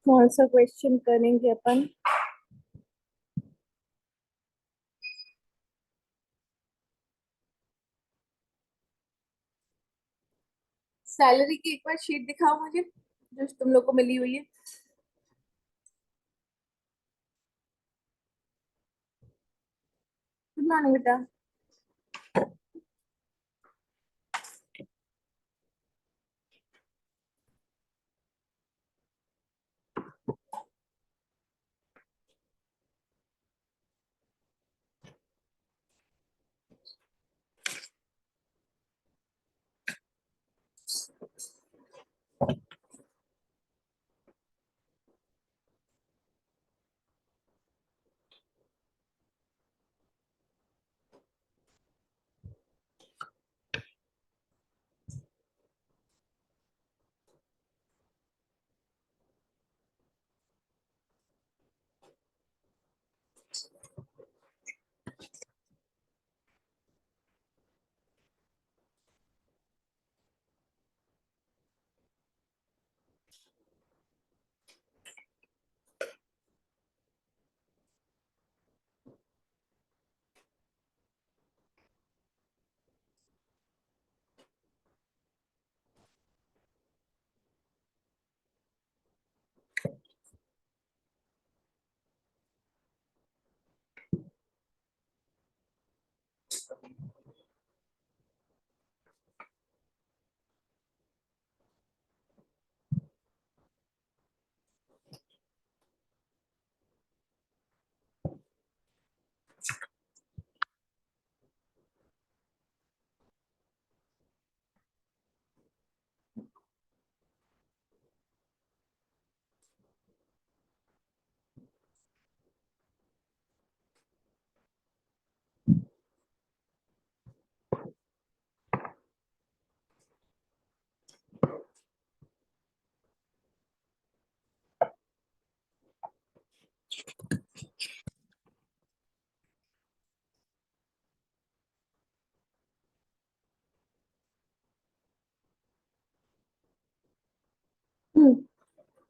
Small सा question करेंगे अपन। Salary की एक बार शीट दिखाओ मुझे, जो तुम लोग को मिली हुई है। गुड मॉर्निंग बेटा।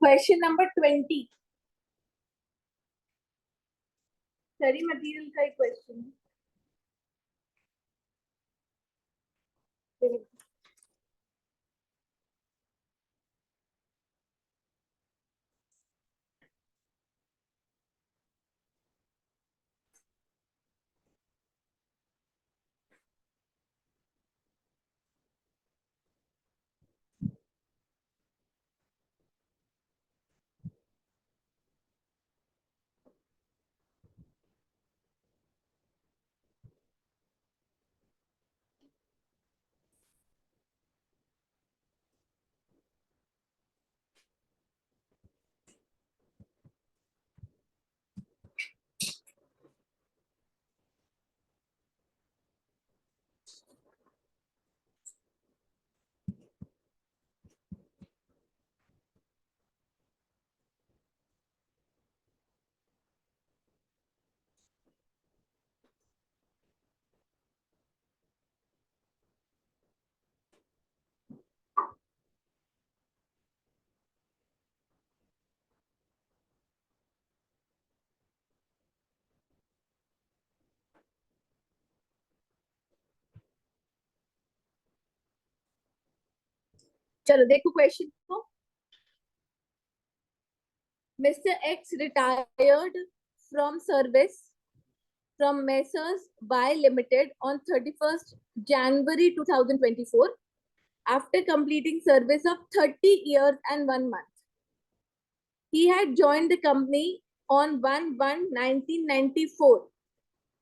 क्वेश्चन नंबर 20 स्टडी मटेरियल का एक क्वेश्चन है। चलो देखो क्वेश्चन को। Mr. X retired from service from Messrs. Y Limited on 31st January 2024 after completing service of 30 years and 1 month. He had joined the company on 1/1/1994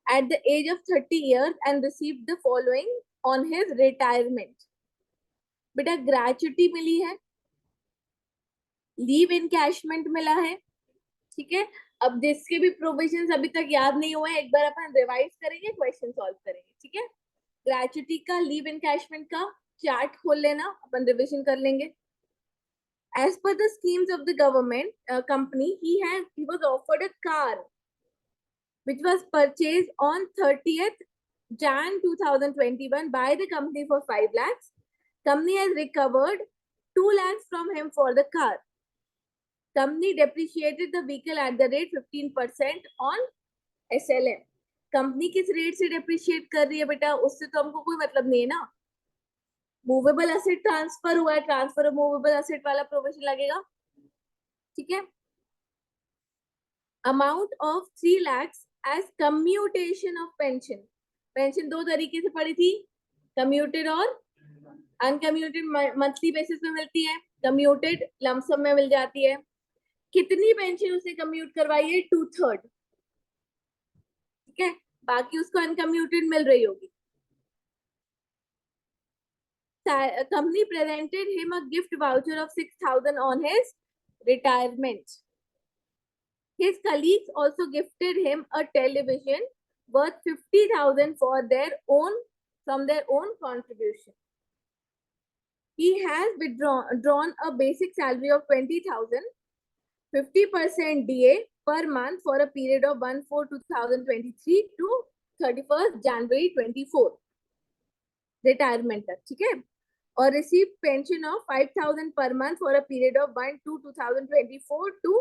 at the age of 30 years and received the following on his retirement. बेटा gratuity मिली है, leave encashment मिला है, ठीक है। अब जिसके भी provisions अभी तक याद नहीं हुए एक बार अपन रिवाइज करेंगे, क्वेश्चन सॉल्व करेंगे, ठीक है। ग्रेचुटी का, लीव इनकैशमेंट का चार्ट खोल लेना, अपन रिविजन कर लेंगे। As per the schemes of the government company, he was offered a car which was purchased on 30th Jan 2021 by the company for 5 lakhs. Company has recovered 2 lakhs from him for the car. Company depreciated the vehicle at the rate 15% on SLM. Company किस rate से depreciate कर रही है बेटा, उससे तो हमको कोई मतलब नहीं है ना. मूवेबल एसेट ट्रांसफर हुआ है, ट्रांसफर ऑफ मूवेबल एसेट वाला प्रोविजन लगेगा. ठीक है. Amount of 3 lakhs as commutation of pension. Pension दो तरीके से पड़ी थी, कम्यूटेड और अनकम्यूटेड. मंथली बेसिस में मिलती है, कम्यूटेड लमसम में मिल जाती है. कितनी पेंशन उसने कम्यूट करवाई है? 2/3. ठीक है, बाकी उसको अनकम्यूटेड मिल रही होगी. Company presented him a gift voucher of 6,000 on his retirement. His colleagues also gifted him a television worth 50,000 for their own from their own contribution. He has drawn a basic salary of 20,000, 50% DA per month for a period of 1/4/2023 to 31st January 24 retirement तक. ठीक है. और receive pension of 5,000 per month for a period of 1/2/2024 to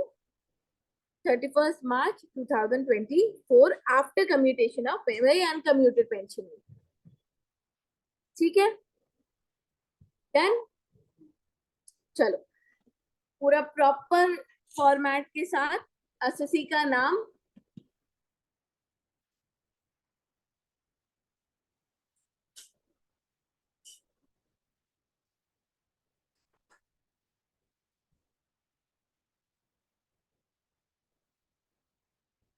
31st March 2024 after commutation of very uncommuted pension. ठीक है. Done. चलो पूरा proper format के साथ. एसएससी का नाम,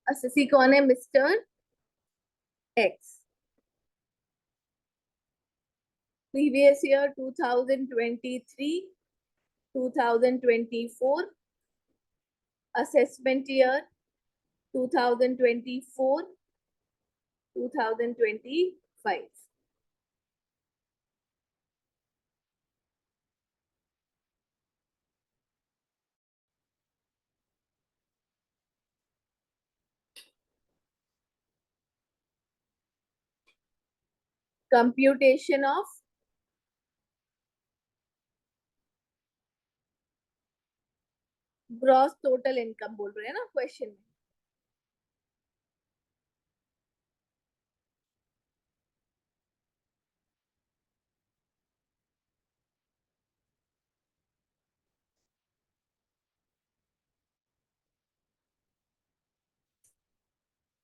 एसएससी कौन है? Mister x. Previous year 2023 2024, assessment year 2024 2025. Computation of gross total income बोल रहे हैं ना क्वेश्चन में.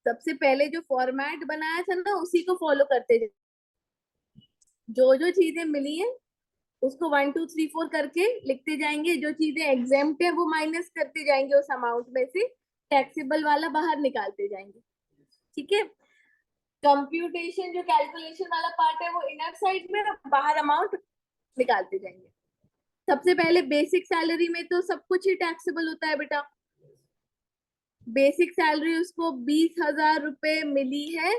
सबसे पहले जो फॉर्मेट बनाया था ना उसी को फॉलो करते जाए. जो जो चीजें मिली है उसको 1 2 3 4 करके लिखते जाएंगे. जो चीजें एग्जेम्प्ट है वो माइनस करते जाएंगे उस अमाउंट में से. टैक्सेबल वाला बाहर निकालते जाएंगे. ठीक है. कंप्यूटेशन जो कैलकुलेशन वाला पार्ट है वो इनर साइड में, बाहर अमाउंट निकालते जाएंगे. सबसे पहले बेसिक सैलरी में तो सब कुछ ही टैक्सेबल होता है बेटा. बेसिक सैलरी उसको 20,000 रुपए मिली है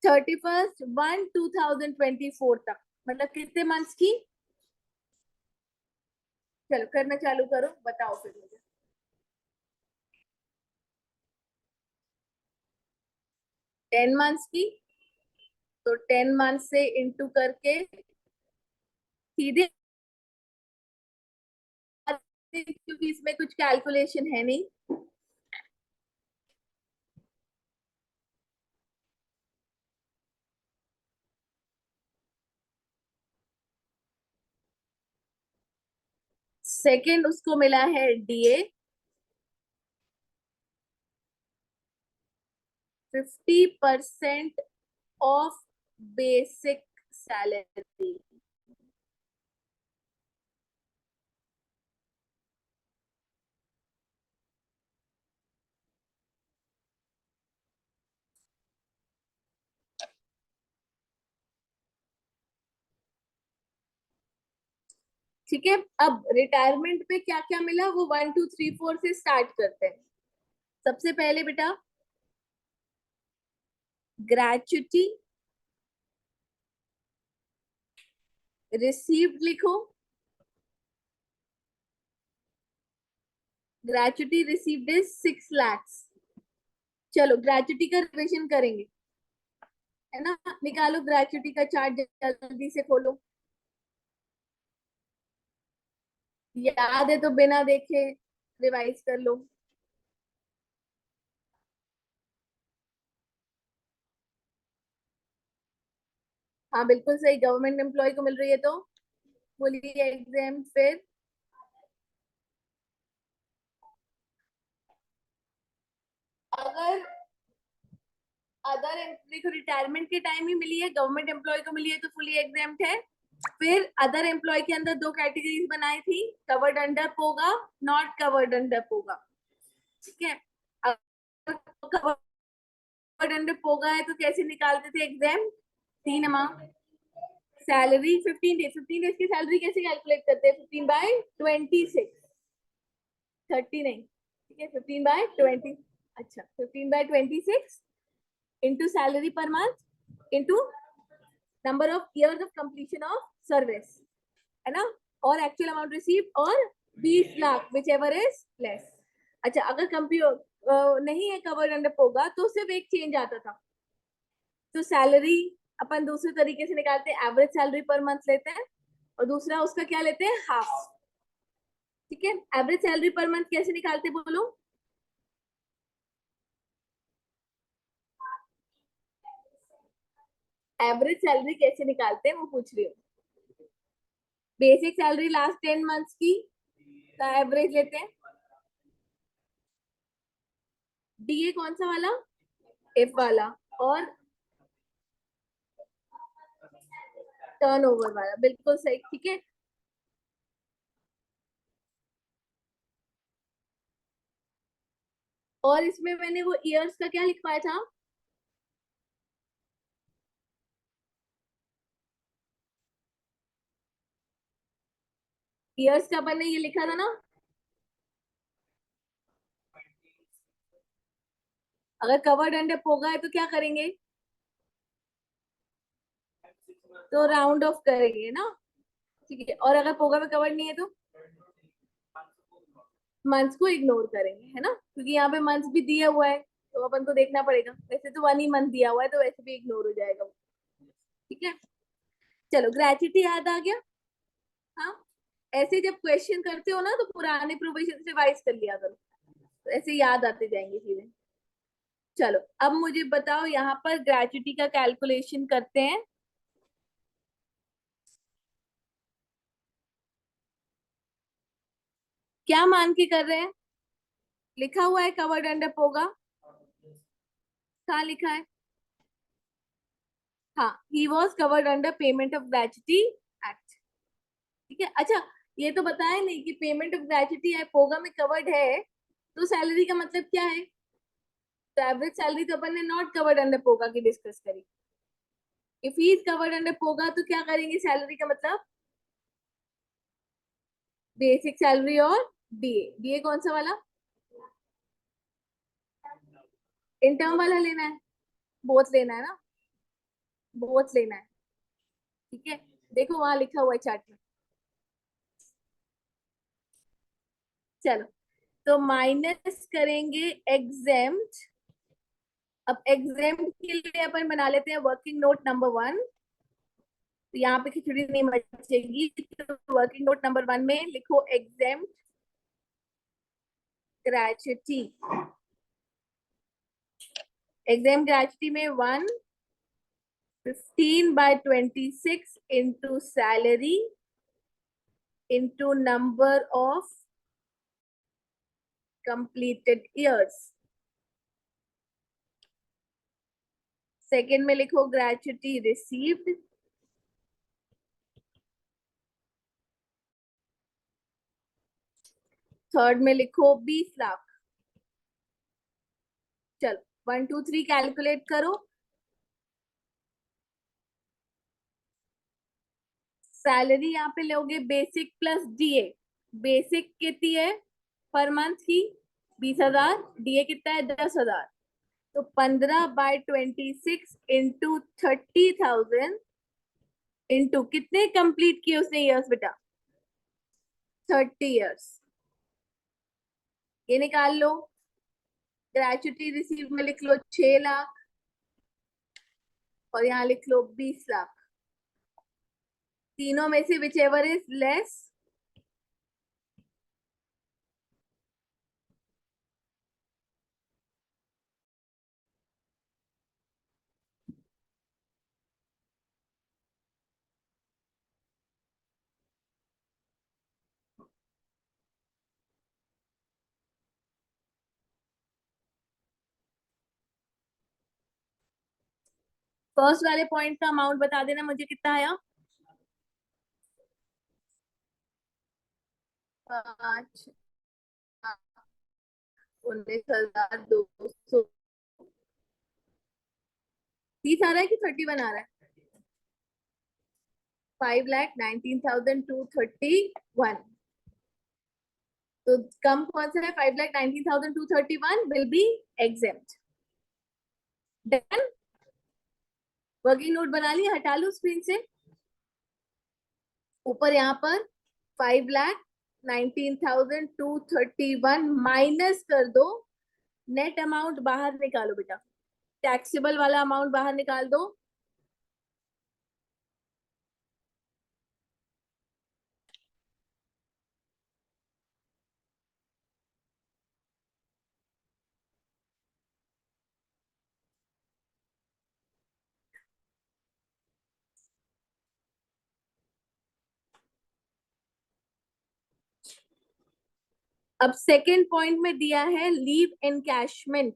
31/1/2024 तक. मतलब कितने मंथ्स की? चलो करना चालू करो, बताओ फिर मुझे. 10 मंथ्स की. तो 10 मंथ से इंटू करके सीधे, क्योंकि इसमें कुछ कैलकुलेशन है नहीं. सेकंड उसको मिला है DA 50% ऑफ बेसिक सैलरी. ठीक है. अब रिटायरमेंट पे क्या क्या मिला वो 1 2 3 4 से स्टार्ट करते हैं. सबसे पहले बेटा ग्रेचुटी रिसीव्ड लिखो. Gratuity received is 6 lakhs. चलो ग्रेचुटी का रिविजन करेंगे, है ना. निकालो ग्रेचुटी का चार्ट, जल्दी से खोलो. याद है तो बिना देखे रिवाइज कर लो। हाँ बिल्कुल सही, गवर्नमेंट एम्प्लॉय को मिल रही है तो बोलिए एग्जाम। फिर अगर अदर, देखो रिटायरमेंट के टाइम ही मिली है, गवर्नमेंट एम्प्लॉय को मिली है तो फुली एग्जाम्प्ट है। फिर अदर एम्प्लॉय के अंदर दो कैटेगरीज बनाई थी, covered under POGA, not covered under POGA. ठीक है, कवर्ड अंडर पोगा है तो कैसे निकालते थे एग्जाम? तीन अमाउंट, सैलरी 15 डेज, 15 डेज की सैलरी कैसे कैलकुलेट करते हैं? 15/26, 30 नहीं, ठीक है 15/20। अच्छा 15/26 into salary per month into number of years of completion of service, है ना, और एक्चुअल अमाउंट रिसीव और 20 lakh which ever is less. अच्छा अगर कंप्यूटर नहीं है कवर्ड अंडर होगा तो सिर्फ एक चेंज आता था, तो सैलरी अपन दूसरे तरीके से निकालते हैं, एवरेज सैलरी पर मंथ लेते हैं, और दूसरा उसका क्या लेते हैं? हाफ। ठीक है, एवरेज सैलरी पर मंथ कैसे निकालते बोलो? एवरेज सैलरी कैसे निकालते हैं वो पूछ रही हूँ। बेसिक सैलरी लास्ट 10 मंथ्स की का एवरेज लेते हैं। डीए कौन सा वाला? एफ वाला। और टर्नओवर वाला, बिल्कुल सही। ठीक है, और इसमें मैंने वो ईयर्स का क्या लिखवाया था? ईयर्स का अपन ने ये लिखा था ना, अगर कवर्ड अंडर होगा है तो क्या करेंगे? तो राउंड ऑफ करेंगे ना। ठीक है, और अगर पोगा में कवर्ड नहीं है तो मंथ्स को इग्नोर करेंगे, है ना, क्योंकि यहाँ पे मंथ्स भी दिया हुआ है तो अपन को देखना पड़ेगा। वैसे तो 1 ही मंथ दिया हुआ है तो वैसे भी इग्नोर हो जाएगा वो। ठीक है, चलो ग्रेचुटी याद आ गया। हाँ, ऐसे जब क्वेश्चन करते हो ना तो पुराने प्रोविजन से रिवाइज कर लिया करो, तो ऐसे याद आते जाएंगे चीजें। चलो अब मुझे बताओ, यहाँ पर ग्रेचुटी का कैलकुलेशन करते हैं। क्या मान के कर रहे हैं? लिखा हुआ है कवर्ड अंडर होगा, कहाँ लिखा है? हाँ, he was covered under payment of gratuity act. ठीक है, अच्छा ये तो बताया नहीं कि पेमेंट ऑफ ग्रेचुटी है पोगा में कवर्ड है, तो सैलरी का मतलब क्या है? तो एवरेज सैलरी तो अपन ने नॉट कवर्ड अंडर पोगा की डिस्कस करी। If he is covered under POGA तो क्या करेंगे सैलरी का मतलब? बेसिक सैलरी और डीए। डीए कौन सा वाला? इंटर्म वाला लेना है, बोथ लेना है ना, बोथ लेना है। ठीक है, देखो वहां लिखा हुआ है चार्ट में। चलो तो माइनस करेंगे एग्जेम्प्ट। अब एग्जाम के लिए अपन बना लेते हैं वर्किंग नोट नंबर 1। तो यहाँ पे खिचड़ी नहीं मचेगी, तो वर्किंग नोट नंबर 1 में लिखो एग्जाम ग्रेचुटी। एग्जाम ग्रेचुटी में 1/15/26 into salary into number of completed years. Second में लिखो ग्रेचुटी रिसीव्ड। थर्ड में लिखो 20 लाख। चलो 1 2 3 कैलकुलेट करो। सैलरी यहाँ पे लोगे बेसिक प्लस डीए। बेसिक कितनी है पर मंथ की? 20,000। डीए कितना है? 10,000। तो 15/26 इंटू 30,000 इंटू कितने कंप्लीट किए उसने ईयर्स बेटा? 30 ईयर्स। ये निकाल लो। ग्रेचुटी रिसीव में लिख लो 6 लाख, और यहाँ लिख लो 20 लाख। तीनों में से which ever is less first वाले पॉइंट का अमाउंट बता देना मुझे कितना आया। 5, 19,200। 30 आ रहा है कि 31 आ रहा है? 5,19,231। तो कम कौन सा है? 5,19,231 will be exempt. Done. Working note बना लिया, हटा लो स्क्रीन से। ऊपर यहाँ पर 5,19,231 माइनस कर दो। नेट अमाउंट बाहर निकालो बेटा, टैक्सेबल वाला अमाउंट बाहर निकाल दो। अब सेकेंड पॉइंट में दिया है लीव एनकैशमेंट।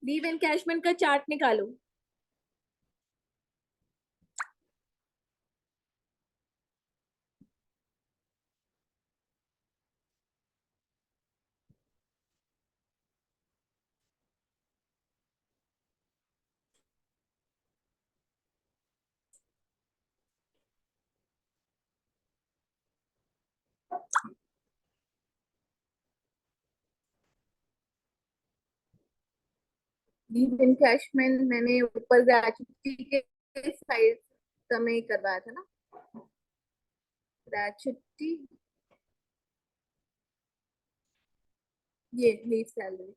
लीव एनकैशमेंट का चार्ट निकालो। लीव एनकैशमेंट मैंने ऊपर ग्रेचुटी के साइड समय करवाया था ना। ग्रेचुटी, ये लीव सैलरी।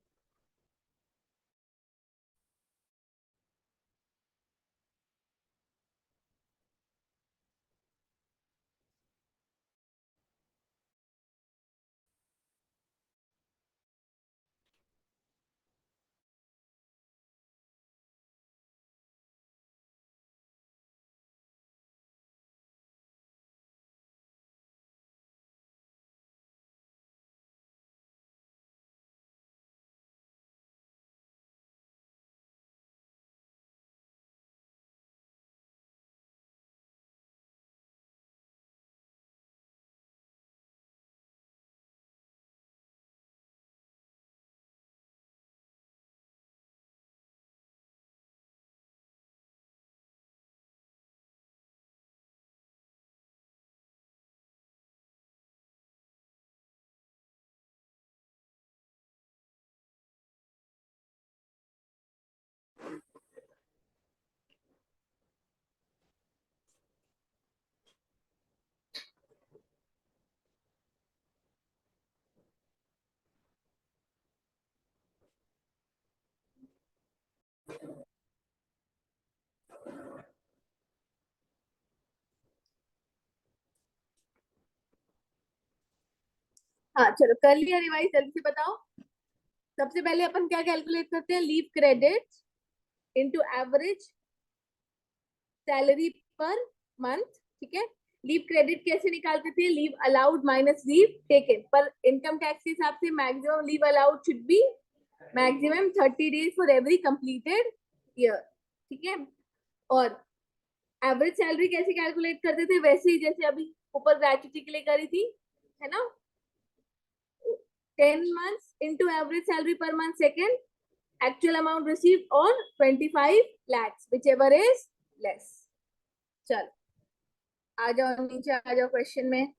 हाँ चलो कर लिया रिवाइज, जल्दी से बताओ। सबसे पहले अपन क्या कैलकुलेट करते हैं? Leave credit into average salary per month. ठीक है। लीव क्रेडिट कैसे निकालते थे? Leave allowed minus leave taken. पर इनकम टैक्स के हिसाब से maximum leave allowed should be maximum 30 days for every completed year. ठीक है। और एवरेज सैलरी कैसे कैलकुलेट करते थे? वैसे ही जैसे अभी ऊपर ग्रेचुटी के लिए करी थी, है ना। 10 months into average salary per month second, actual amount received on 25 lakhs, whichever is less. चल आ जाओ नीचे, आ जाओ क्वेश्चन में।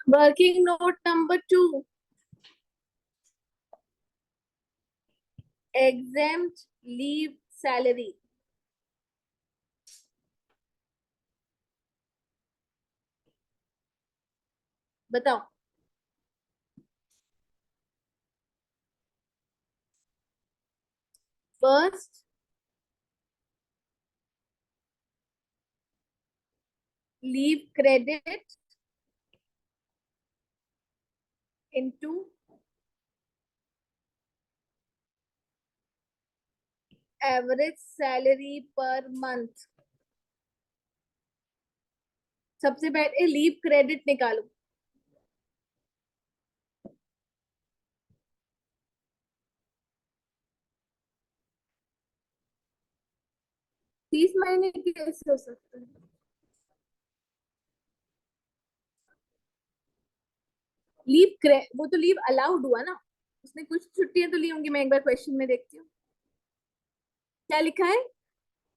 Working note number 2. Exempt leave salary. बताओ. First, leave credit into average salary per month. सबसे पहले लीव क्रेडिट निकालो. तीस महीने की कैसे हो सकता है? वो तो लीव अलाउड हुआ ना. उसने कुछ छुट्टियां तो ली होंगी. मैं एक बार क्वेश्चन में देखती हूँ क्या लिखा है.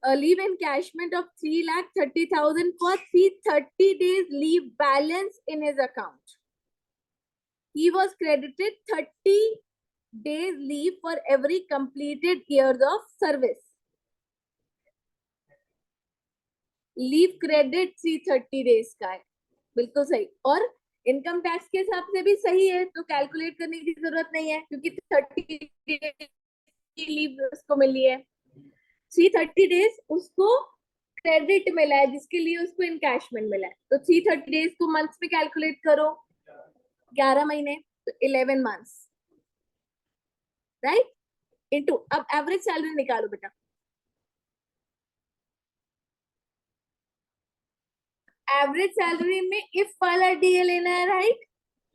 Leave encashment of 3,30,000 for 330 days leave balance in his account. He was credited 30 days leave for every completed years of service. Leave credit 330 days का है. बिल्कुल सही. और इनकम टैक्स के हिसाब से भी सही है, तो कैलकुलेट करने की जरूरत नहीं है क्योंकि 30 डेज की लीव उसको मिली है. 330 डेज उसको क्रेडिट मिला है जिसके लिए उसको इनकैशमेंट मिला है. तो 330 डेज को मंथ्स में कैलकुलेट करो. 11 महीने तो 11 मंथ्स. राइट. इनटू अब एवरेज सैलरी निकालो बेटा. एवरेज सैलरी में इफ वाला डीए लेना है. राइट.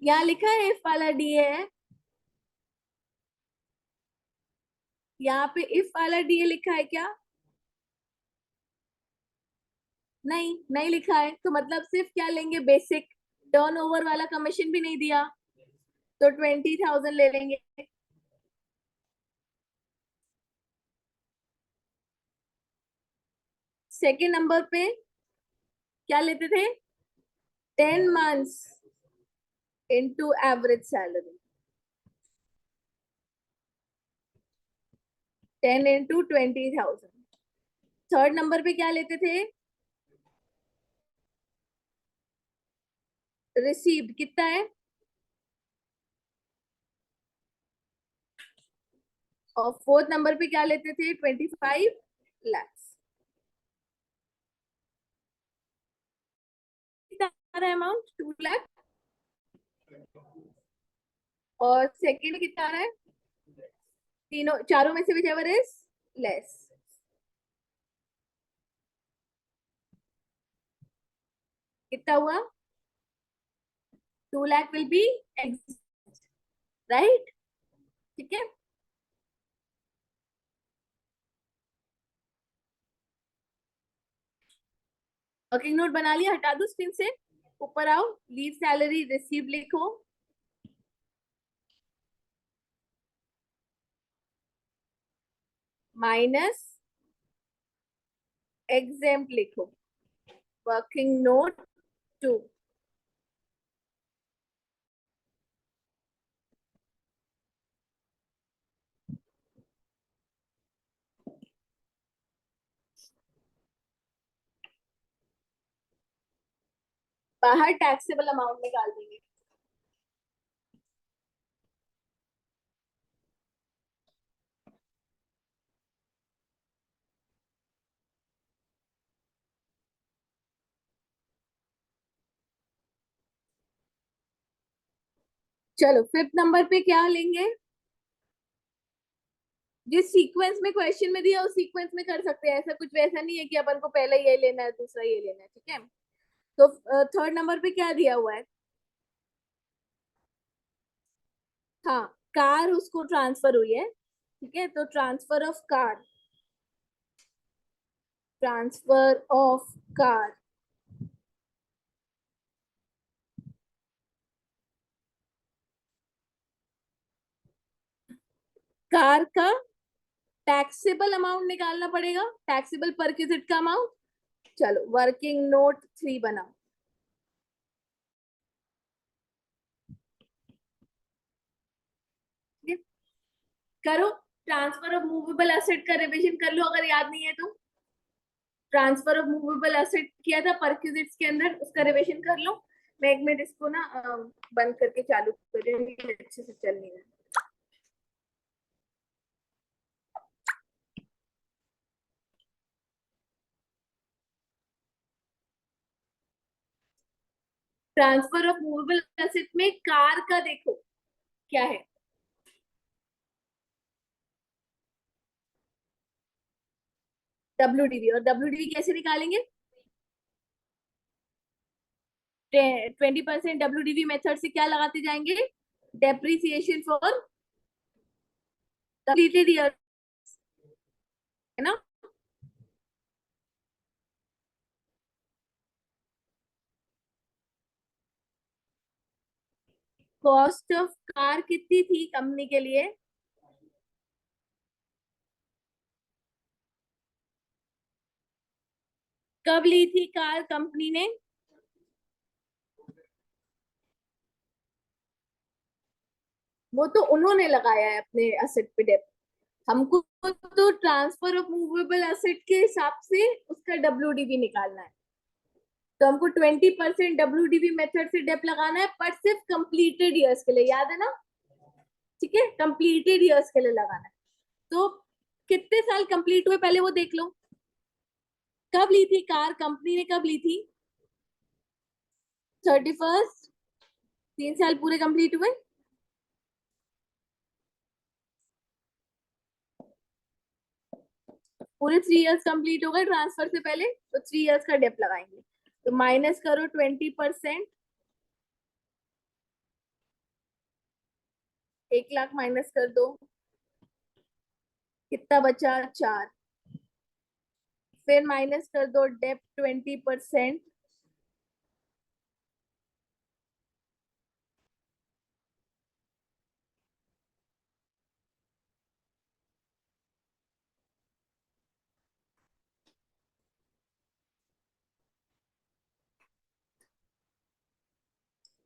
यहाँ लिखा है इफ वाला डीए है. यहाँ पे इफ वाला डीए लिखा है क्या? नहीं, नहीं लिखा है. तो मतलब सिर्फ क्या लेंगे? बेसिक. टर्नओवर वाला कमीशन भी नहीं दिया तो 20,000 ले लेंगे. सेकेंड नंबर पे क्या लेते थे? 10 months into average salary. 10 into 20,000. Third number पे क्या लेते थे? रिसीव्ड कितना है? और फोर्थ नंबर पे क्या लेते थे? 25 lakhs. कितना अमाउंट? 2 लाख. और सेकेंड कितना है? तीनों चारों में से whichever is less. कितना हुआ? 2 लाख विल बी राइट. ठीक है. वर्किंग नोट बना लिया? हटा दो स्क्रीन से. ऊपर आओ. लीव सैलरी रिसीव लिखो. माइनस एग्जेम्प्ट लिखो. Working note 2. बाहर टैक्सेबल अमाउंट निकाल देंगे. चलो फिफ्थ नंबर पे क्या लेंगे? जिस सीक्वेंस में क्वेश्चन में दिया उस सीक्वेंस में कर सकते हैं. ऐसा कुछ वैसा नहीं है कि अपन को पहले ये लेना है दूसरा ये लेना है. ठीक है. तो थर्ड नंबर पे क्या दिया हुआ है? हाँ, कार उसको ट्रांसफर हुई है. ठीक है. तो transfer of car. Transfer of car. Car का टैक्सेबल अमाउंट निकालना पड़ेगा. टैक्सेबल परक्विजिट का अमाउंट. चलो वर्किंग नोट 3 बनाओ. करो। ट्रांसफर ऑफ मूवेबल एसेट का रिवीजन कर लो अगर याद नहीं है तो। ट्रांसफर ऑफ मूवेबल एसेट किया था परक्विजिट्स के अंदर, उसका रिवीजन कर लो। मैं 1 मिनट इसको ना बंद करके चालू कर रही हूँ, अच्छे से चल नहीं रहा। ट्रांसफर ऑफ मूवेबल एसेट में कार का देखो क्या है। डब्ल्यूडीवी, और डब्ल्यूडीवी कैसे निकालेंगे? 20% डब्ल्यूडीवी मेथड से क्या लगाते जाएंगे? डेप्रिसिएशन फॉर कंप्लीटेड ईयर, है ना। कॉस्ट ऑफ कार कितनी थी कंपनी के लिए? कब ली थी कार कंपनी ने? वो तो उन्होंने लगाया है अपने एसेट पे डेप्थ। हमको तो ट्रांसफर ऑफ मूवेबल एसेट के हिसाब से उसका डब्ल्यूडीवी निकालना है। तो हमको 20% डब्ल्यूडीवी मेथड से डेप लगाना है, पर सिर्फ कंप्लीटेड ईयर्स के लिए, याद है ना। ठीक है, कंप्लीटेड ईयर्स के लिए लगाना है। तो कितने साल कंप्लीट हुए पहले वो देख लो। कब ली थी कार कंपनी ने, कब ली थी? 31st, 3 साल पूरे कंप्लीट हुए। पूरे 3 इयर्स कंप्लीट हो गए ट्रांसफर से पहले, तो 3 इयर्स का डेप लगाएंगे। तो माइनस करो 20%, 1 लाख माइनस कर दो, कितना बचा? 4। फिर माइनस कर दो डेप 20%,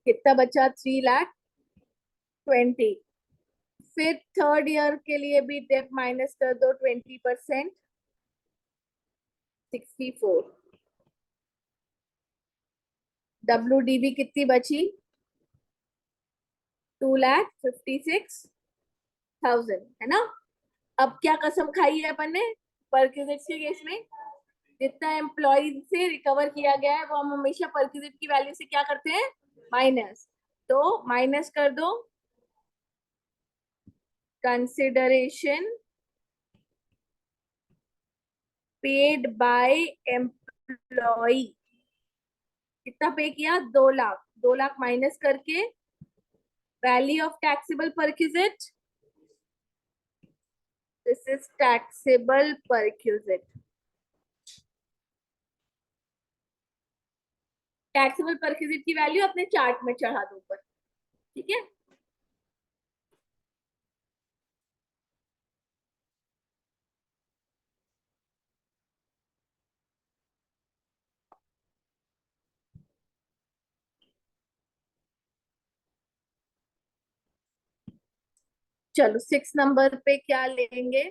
कितना बचा? 3,20,000। फिर थर्ड ईयर के लिए भी डेप माइनस कर दो 20%, 64। डब्ल्यू कितनी बची? 2,56,000, है ना। अब क्या कसम खाई है अपन ने परक्विजिट्स के केस में? जितना एम्प्लॉय से रिकवर किया गया है वो हम हमेशा परक्विजिट की वैल्यू से क्या करते हैं? माइनस। तो माइनस कर दो कंसिडरेशन पेड बाय एम्प्लॉय। कितना पे किया? 2 लाख। 2 लाख माइनस करके value of taxable perquisite, this is taxable perquisite. Taxable perquisite की वैल्यू अपने चार्ट में चढ़ा दो ऊपर, ठीक है। चलो 6 नंबर पे क्या लेंगे?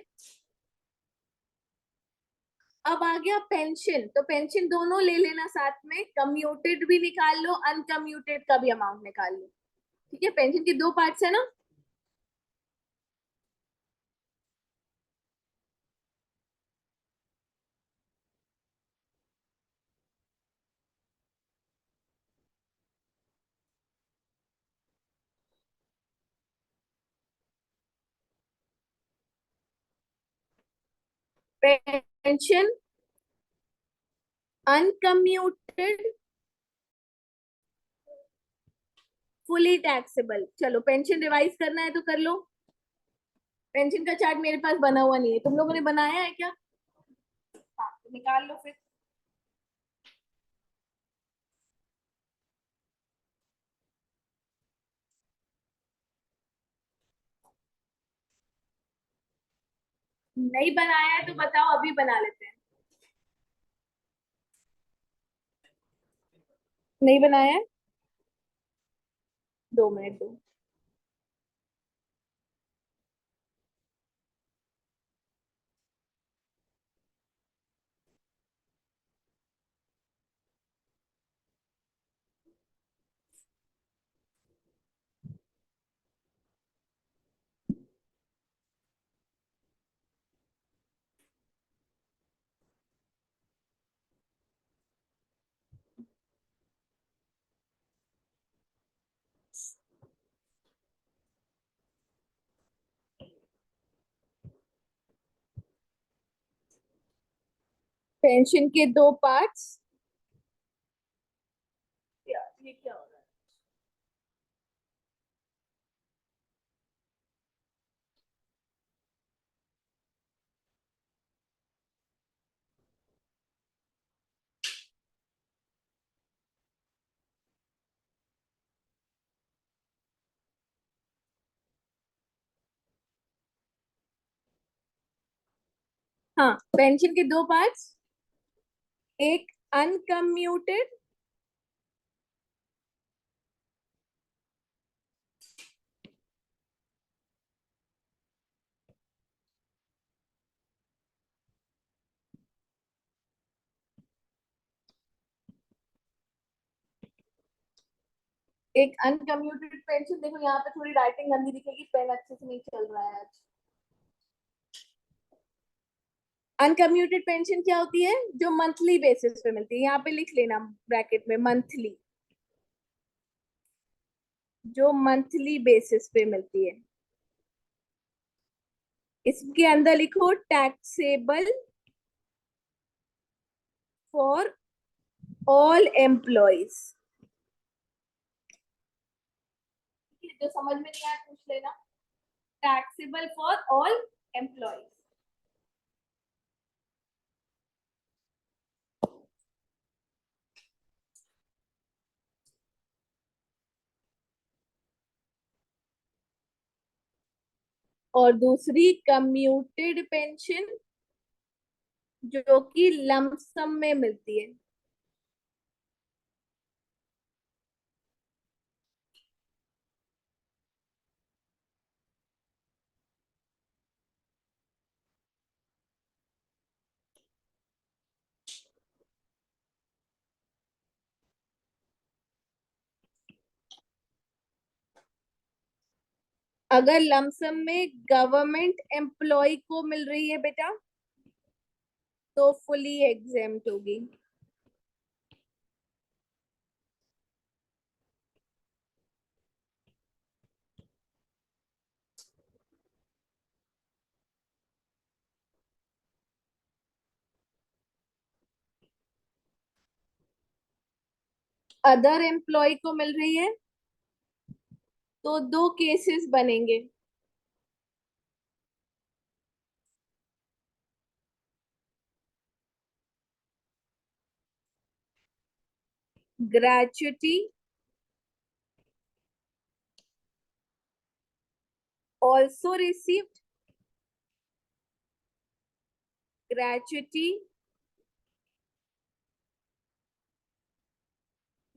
अब आ गया पेंशन। तो पेंशन दोनों ले लेना साथ में, कम्यूटेड भी निकाल लो, अनकम्यूटेड का भी अमाउंट निकाल लो। ठीक है, पेंशन के 2 पार्ट्स है ना। Pension uncommuted, fully taxable. चलो पेंशन रिवाइज करना है तो कर लो। पेंशन का चार्ट मेरे पास बना हुआ नहीं है, तुम लोगों ने बनाया है क्या? हाँ तो निकाल लो फिर। नहीं बनाया है तो बताओ, अभी बना लेते हैं। नहीं बनाया है? 2 मिनट दो। पेंशन के दो पार्ट्स। ये क्या हो रहा है? हाँ, पेंशन के दो पार्ट्स, एक अनकम्यूटेड, एक अनकम्यूटेड पेंशन। देखो यहाँ पे थोड़ी राइटिंग गंदी दिखेगी, पेन अच्छे से नहीं चल रहा है आज। अनकम्यूटेड पेंशन क्या होती है? जो मंथली बेसिस पे मिलती है, यहाँ पे लिख लेना ब्रैकेट में मंथली, जो मंथली बेसिस पे मिलती है। इसके अंदर लिखो टैक्सेबल फॉर ऑल एम्प्लॉयज। जो समझ में नहीं आया पूछ लेना। Taxable for all employees. और दूसरी कम्यूटेड पेंशन, जो कि लमसम में मिलती है। अगर लमसम में गवर्नमेंट एम्प्लॉय को मिल रही है बेटा, तो फुली एग्जेम्प्ट होगी। अदर एम्प्लॉय को मिल रही है तो दो केसेस बनेंगे। Gratuity also received, gratuity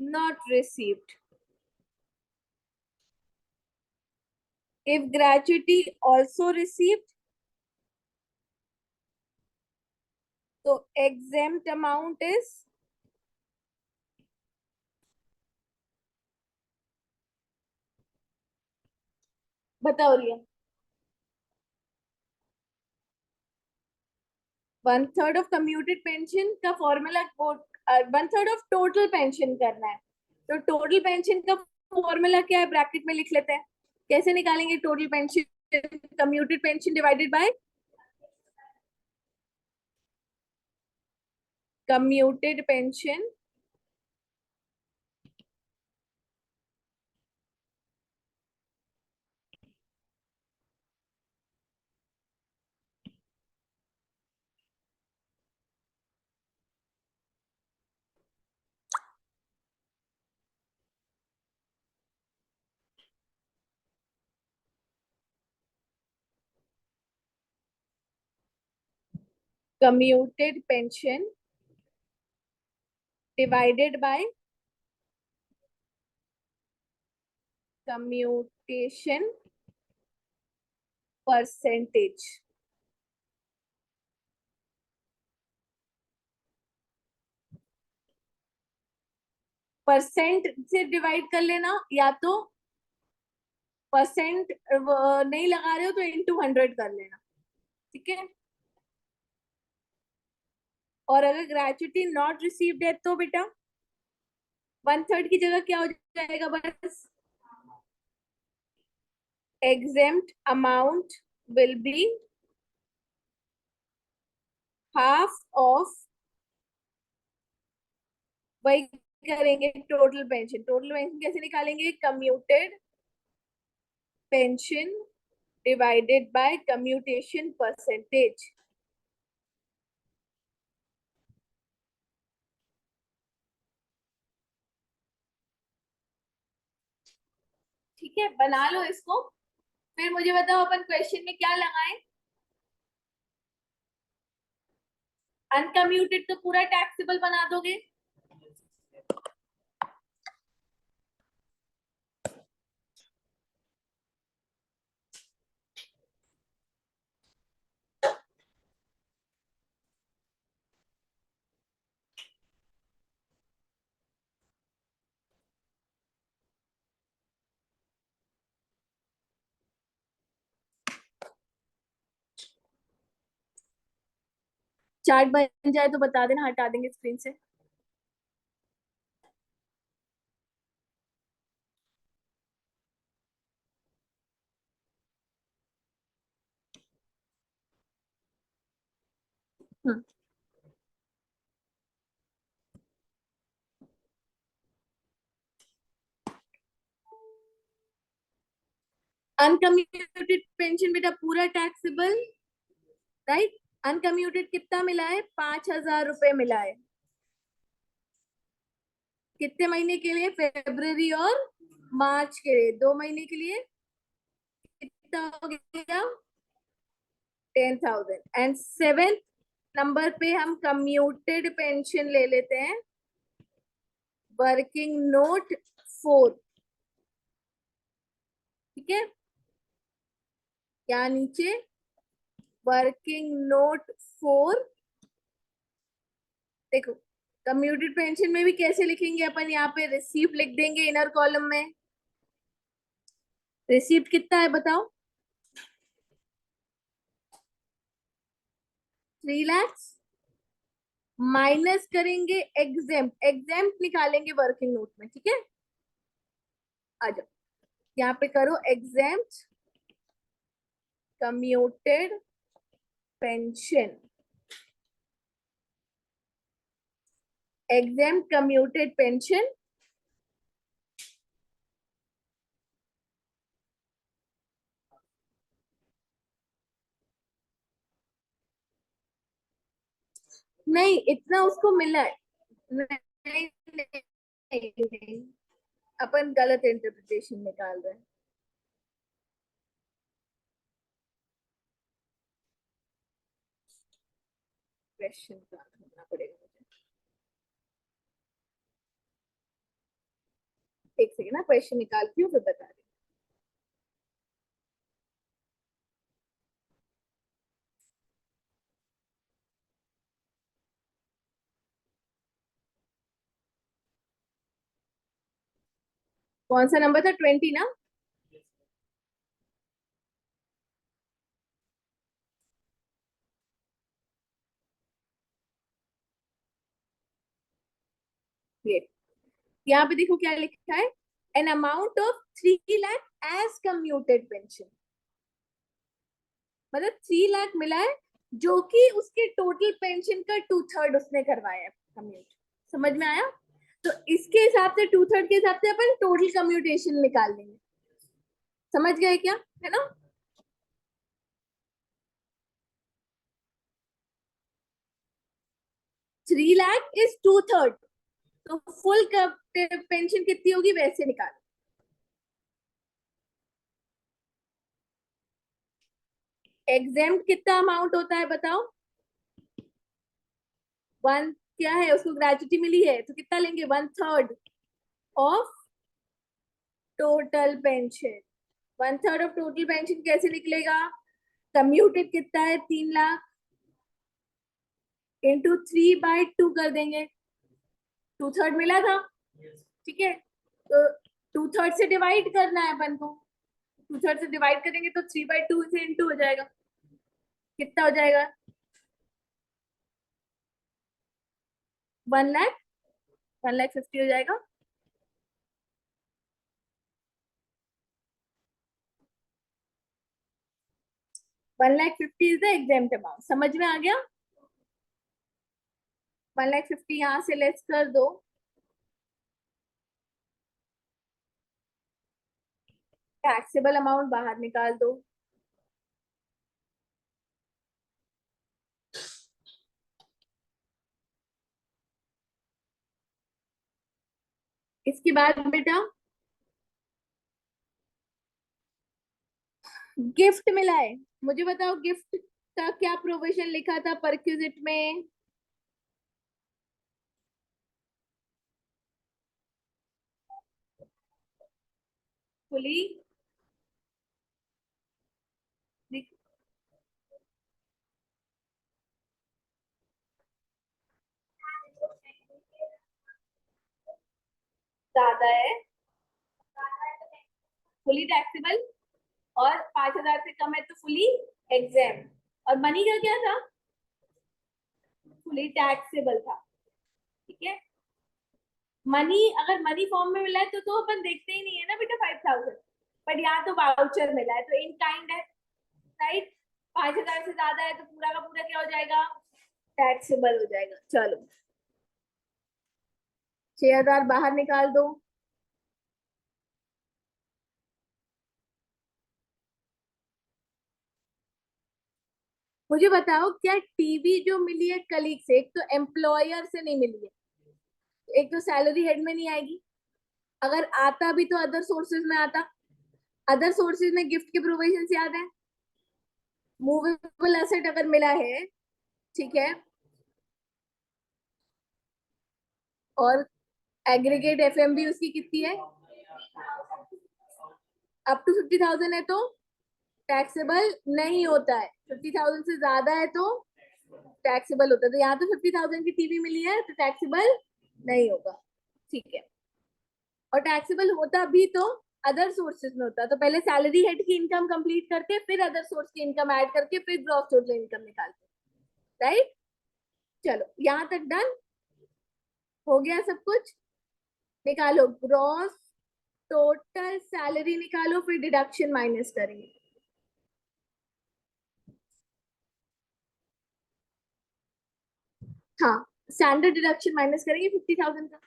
not received. If gratuity also received, तो exempt amount is बताओ रिया। 1/3 ऑफ कम्यूटेड पेंशन का फॉर्मूला, 1/3 ऑफ टोटल पेंशन करना है। तो टोटल पेंशन का फॉर्मूला क्या है, ब्रैकेट में लिख लेते हैं। कैसे निकालेंगे total pension? Commuted pension divided by commuted pension commuted pension divided by commutation percentage. Percent से डिवाइड कर लेना, या तो परसेंट नहीं लगा रहे हो तो इंटू 100 कर लेना, ठीक है। और अगर ग्रेचुटी नॉट रिसीव्ड है तो बेटा 1/3 की जगह क्या हो जाएगा, बस exempt amount will be half of वही करेंगे टोटल पेंशन। टोटल पेंशन कैसे निकालेंगे? Commuted pension divided by commutation percentage. ठीक है, बना लो इसको। फिर मुझे बताओ अपन क्वेश्चन में क्या लगाएं। अनकम्यूटेड तो पूरा टैक्सेबल बना दोगे। चार्ट बन जाए तो बता देना, हटा देंगे स्क्रीन से। अनकम्यूटेड पेंशन बेटा पूरा टैक्सेबल, राइट। अनकम्यूटेड कितना मिला है? 5,000 रुपए मिला है। कितने महीने के लिए? फेब्रुवरी और मार्च के लिए, 2 महीने के लिए। कितना हो गया? 10,000। एंड सेवेंथ नंबर पे हम कम्यूटेड पेंशन ले लेते हैं, वर्किंग नोट 4। ठीक है, यहाँ नीचे वर्किंग नोट 4। देखो, कम्यूटेड पेंशन में भी कैसे लिखेंगे अपन? यहाँ पे रिसीव्ड लिख देंगे इनर कॉलम में। रिसीव्ड कितना है बताओ? 3 लाख माइनस करेंगे एग्जेम्प्ट। एग्जेम्प्ट निकालेंगे वर्किंग नोट में। ठीक है, आ जाओ यहाँ पे करो exempt commuted pension. Exempt commuted pension नहीं, इतना उसको मिला है। नहीं, नहीं, नहीं, अपन गलत इंटरप्रिटेशन निकाल रहे हैं। क्वेश्चन का ढूंढना पड़ेगा मुझे। एक सेकेंड ना, क्वेश्चन निकालती हूँ फिर बता रही हूँ। कौन सा नंबर था? 20 ना? ये यहाँ पे देखो क्या लिखा है, an amount of 3 lakh as commuted pension. मतलब 3 लाख मिला है, जो कि उसके टोटल पेंशन का 2/3 उसने करवाया है कम्यूट। समझ में आया? तो इसके हिसाब से 2/3 के हिसाब से अपन टोटल कम्यूटेशन निकाल लेंगे। समझ गए क्या? है ना? 3 लाख इज 2/3, तो फुल पेंशन कितनी होगी वैसे निकाल। एग्जाम कितना अमाउंट होता है बताओ? 1 क्या है, उसको ग्रेचुटी मिली है तो कितना लेंगे? 1/3 of total pension. 1/3 of total pension कैसे निकलेगा? कम्यूटेड कितना है? 3 लाख इंटू 3/2 कर देंगे। 2/3 मिला था। ठीक है, तो 2/3 से डिवाइड करना है अपन को। 2/3 से डिवाइड करेंगे तो 3/2 से इंटू हो जाएगा। कितना हो जाएगा? 1 लाख, 1,50,000 हो जाएगा। 1,50,000 इज द एग्जाम्प्ट अमाउंट। समझ में आ गया? 1,50,000 यहाँ से लेस कर दो, टैक्सेबल अमाउंट बाहर निकाल दो। इसके बाद बेटा गिफ्ट मिला है। मुझे बताओ गिफ्ट का क्या प्रोविजन लिखा था परक्यूजिट में। फुली ज्यादा है, फुली टैक्सेबल, और 5,000 से कम है तो फुली एग्जाम। और मनी का क्या था, फुली टैक्सेबल था। ठीक है, मनी अगर मनी फॉर्म में मिला है तो अपन देखते ही नहीं है ना बेटा 5,000, बट यहाँ तो वाउचर मिला है तो इन काइंड है, राइट। 5,000 से ज्यादा है तो पूरा का पूरा क्या हो जाएगा, टैक्सेबल हो जाएगा। चलो 6,000 बाहर निकाल दो। मुझे बताओ क्या टीवी जो मिली है कलीग से, एक तो एम्प्लॉयर से नहीं मिली है, एक तो सैलरी हेड में नहीं आएगी, अगर आता भी तो अदर सोर्सेज में आता। अदर सोर्सेज में गिफ्ट के प्रोविजन याद है, मूवेबल एसेट अगर मिला है, ठीक है, और एग्रीगेट एफएमबी उसकी कितनी है, अप टू 50,000 है तो टैक्सेबल नहीं होता है, 50,000 से ज्यादा है तो टैक्सेबल होता है। तो यहाँ तो 50,000 की टीवी मिली है तो टैक्सेबल नहीं होगा। ठीक है, और टैक्सेबल होता भी तो अदर सोर्सेज में होता, तो पहले सैलरी हेड की इनकम कंप्लीट करके फिर अदर सोर्स की इनकम ऐड करके फिर ग्रॉस टोटल इनकम निकालते, राइट। चलो यहाँ तक डन हो गया सब कुछ। निकालो ग्रॉस टोटल सैलरी, निकालो फिर डिडक्शन माइनस करेंगे। हाँ, स्टैंडर्ड डिडक्शन माइनस करेंगे 50,000 का।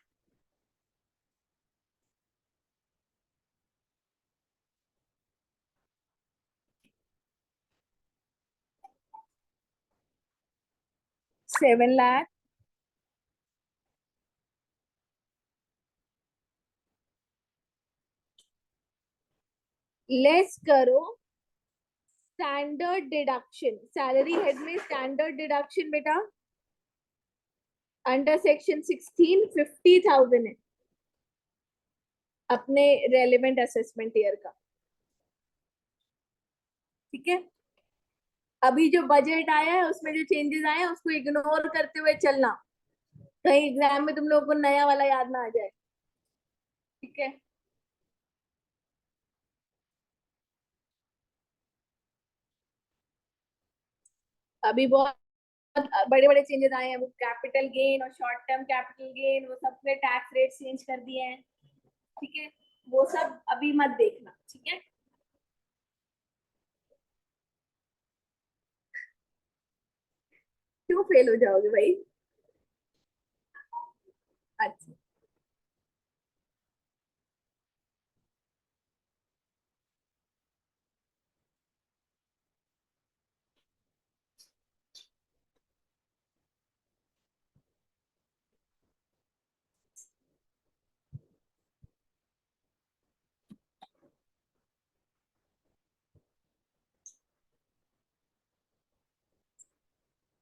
7 लाख लेस करो स्टैंडर्ड डिडक्शन, सैलरी हेड में स्टैंडर्ड डिडक्शन बेटा अंडर सेक्शन 16 50,000 है अपने रेलेवेंट असेसमेंट ईयर का। ठीक है, अभी जो बजट आया है उसमें जो चेंजेस आए हैं उसको इग्नोर करते हुए चलना, कहीं एग्जाम में तुम लोगों को नया वाला याद ना आ जाए। ठीक है, अभी बहुत बड़े बड़े चेंजेस आए हैं, वो कैपिटल गेन और शॉर्ट टर्म कैपिटल गेन वो सब में टैक्स रेट चेंज कर दिए हैं। ठीक है, वो सब अभी मत देखना। ठीक है, क्यों फेल हो जाओगे भाई। अच्छा,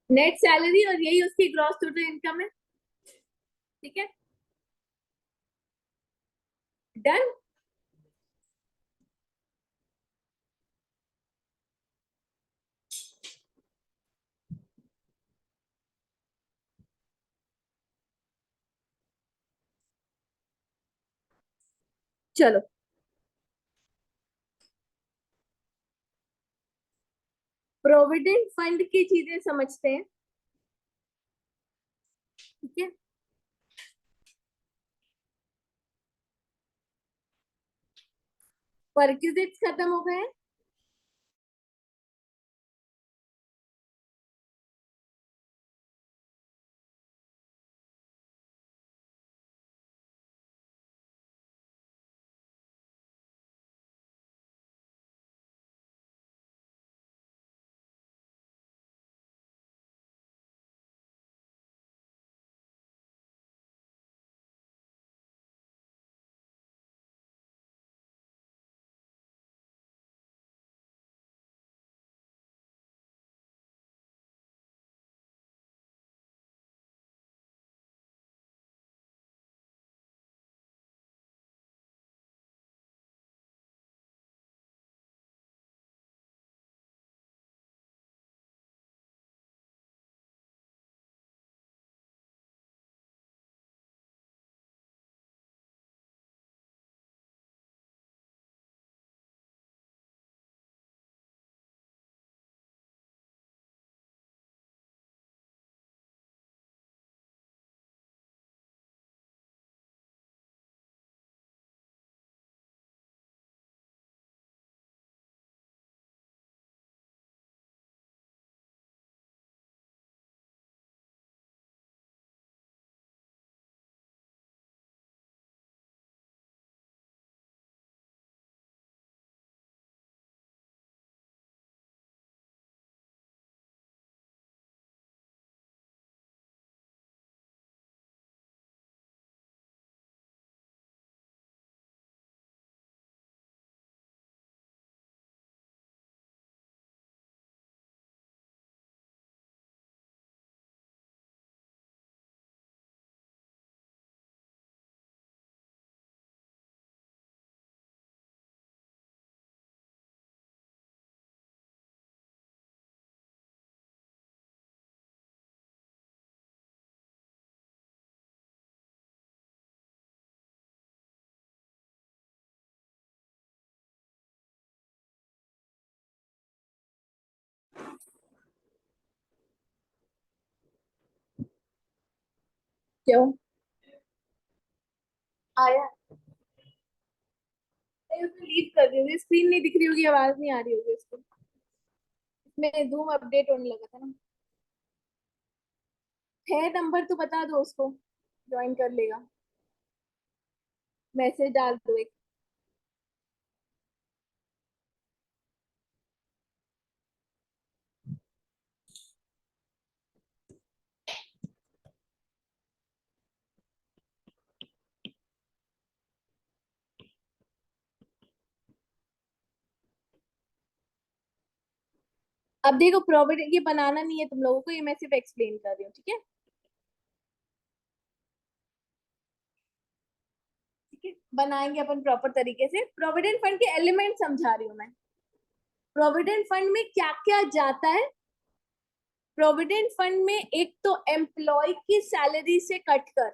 नेट सैलरी और यही उसकी ग्रॉस टोटल इनकम है। ठीक है, डन। चलो प्रोविडेंट फंड की चीजें समझते हैं। ठीक है, परक्यूजिट्स खत्म हो गए। क्यों आया? नहीं, उसको लीव कर रही होगी, स्क्रीन नहीं दिख रही होगी, आवाज नहीं आ रही होगी उसको। इसमें धूम अपडेट होने लगा था ना। 6 नंबर तो बता दो उसको, ज्वाइन कर लेगा। मैसेज डाल दो एक। अब देखो, प्रोविडेंट ये बनाना नहीं है तुम लोगों को, ये मैं सिर्फ एक्सप्लेन कर रही हूँ, ठीक है? ठीक है, बनाएंगे अपन प्रॉपर तरीके से। प्रोविडेंट फंड के एलिमेंट समझा रही हूँ मैं। प्रोविडेंट फंड में क्या क्या जाता है? प्रोविडेंट फंड में एक तो एम्प्लॉय की सैलरी से कट कर